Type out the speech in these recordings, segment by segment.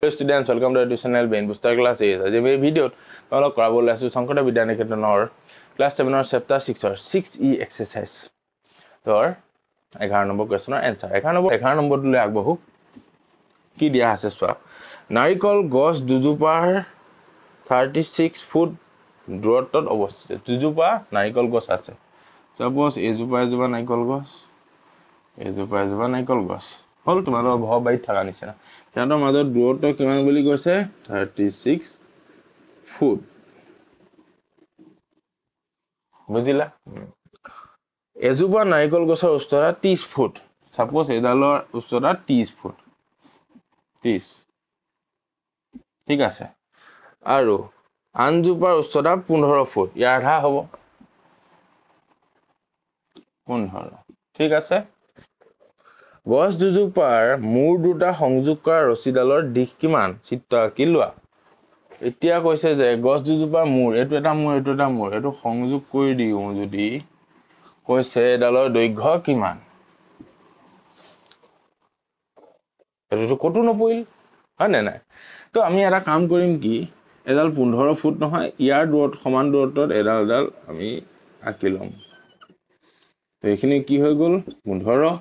Hello students, welcome to our channel Brain Booster Class 8. Today we video tomorrow karabol asu Sankara Vidyaniketanor class 7 or chapter 6 or 6e exercise. Tor 11 number question or answer. 11 number tule agbahu ki dia ase swa. Narikol gos dujupar 36 foot duratot obostite. Dujupa narikol gos ase. Suppose ejupa narikol gos. Ejupa narikol gos. হল তোমাৰো ভব বাই থাকা নিচিনা সিহঁতৰ মাজত দূৰত্ব কিমান বুলি কৈছে 36 ফুট বুজিলা এজোপা নাৰিকল গছৰ উচ্চতা 30 ফুট সাপোজ এডালৰ উচ্চতা 30 ফুট 30 ঠিক আছে আৰু আনজোপাৰ উচ্চতা 15 ফুট ইয়াৰ আধা হ'ব 15 ঠিক আছে গছ দুজোপাৰ মূৰ দুটা সংযোগ কৰা ৰছীডালৰ দিশ কিমান চিত্ৰ আঁকি লোৱা এতিয়া কৈছে যে গছ দুজোপাৰ মূৰ এটো এটা মূৰ এটো সংযোগ কৰি দিও যদি কৈছে এডালৰ দৈৰ্ঘ্য কিমান এটো কত নপইল হয় না নাই তো আমি এটা কাম কৰিম কি এডাল 15 ফুট নহয় ইয়াৰ দূৰত সমান দূৰত্বত এডাল আমি আঁকি লম তো এখিনি কি হৈ গল 15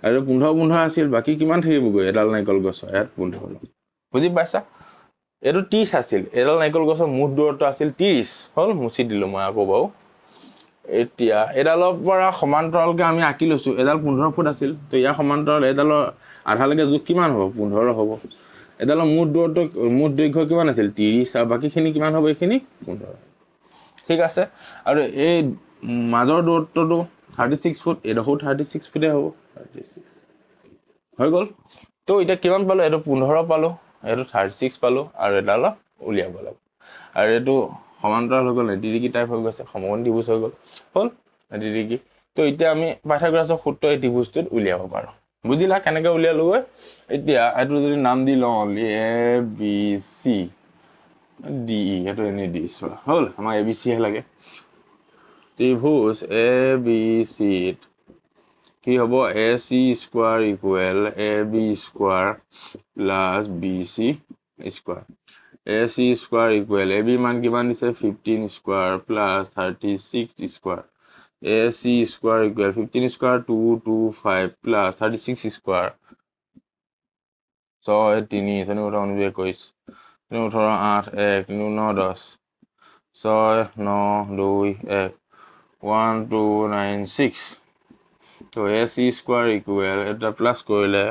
আৰু 15 আছিল বাকি কিমান থাকিব গৈ এডাল নাইকল গছ ইয়াত 15 বুজি পাইছা এটো 30 আছিল এডাল নাইকল গছৰ মুঠ দূৰত্ব আছিল 30 হল মুছি দিলো মই আকৌ বাও এতিয়া এডালৰ পৰা সমান্তৰালকে আমি আঁকি লৈছো এডাল 15 ফুট আছিল তো ইয়াৰ সমান্তৰাল এডালৰ আধালৈকে যোগ কিমান হ'ব 15 হ'ব এডালৰ মুঠ দূৰত্ব মুঠ দৈৰ্ঘ্য কিমান আছিল 30 আৰু বাকিখিনি কিমান হ'ব এখিনি 15 ঠিক আছে আৰু এই মাজৰ দূৰত্বটো 36 ফুট এডখো 36 ফুটে হ'ব 36 হৈ গল তো এটা কিমান পালো এটো 15 পালো এটো 36 পালো আৰু এডাল উলিয়াব লাগিব আৰু এটো সমান্তৰাল হৈ গল ডিগ্ৰী টাইপ হৈ গৈছে সমকোণ ত্ৰিভুজ হৈ গল হল ডিগ্ৰী তো এতিয়া আমি পাইথাগোৰাছৰ সূত্ৰ এই ত্ৰিভুজটোত উলিয়াব পাৰো বুজিলা কেনেকৈ উলিয়ালো এতিয়া এটো যদি নাম দি লও A B C D E এটো এনে দিছো হল আমাৰ এ বি সি হে লাগে ত্ৰিভুজ এ বি সি কি হবো AC square equal AB square plus BC square AC square equal AB মান কিমান দিছে 15 square plus 36 square AC square equal 15 square 225 plus 36 square 6 3 9 21 18 8 1 9 10 6 9 2 1 1 2 9 6 तो AC स्क्वायर इक्वल এটা প্লাস কৰিলে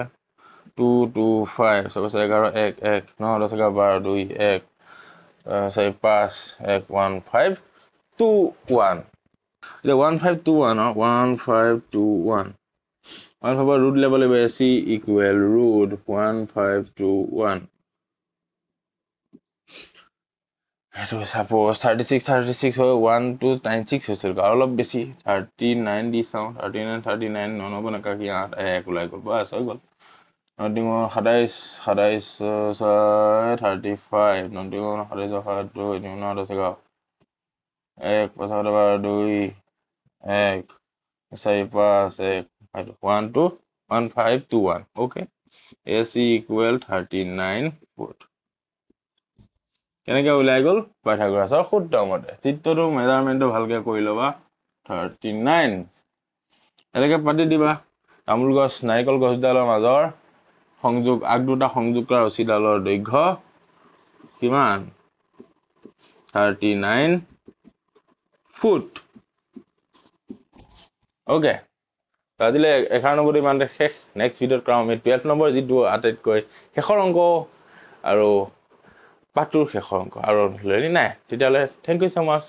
2 2 5 সব 11 1 1 9 10 12 2 1 4 5 1 1 5 2 1 the 1521 or 1521 alpha root level of AC equal root 1521 এটো suppose 36 হয় 1296 হৈছিল আৰু অলপ বেছি 39 দি চাও 39 ননব না কি 8 1 ওলাই গল বাস হৈ গল নটিমো 27 35 নটিমো 27 2 নিউন 10 1 5 2 1 4 5 1 1 2 1521 okay AC equal 39 foot কেনেকৈ ওলাই গল পাইথাগোৰাছৰ সূত্ৰ মতে চিত্ৰটো মেজাৰমেন্টটো ভালকে কৰি লবা 39 এনেকৈ পাতি দিবা তামোল গছ নাৰিকল গছডালৰ মাজৰ সংযোগ আগ দুটা সংযোগ কৰা ৰছীডালৰ দৈৰ্ঘ্য কিমান 39 ফুট ওকে তাদিলে 11 নম্বৰ ইমানতে শেষ নেক্সট ভিডিঅ'ত কৰাম আমি 12 নম্বৰ যিটো আটাইতকৈ শেষৰ অংক আৰু পাঠটোৰ শেষৰ অংক আৰু লেৰি নাই তেতিয়ালে থ্যাংক ইউ সো মাচ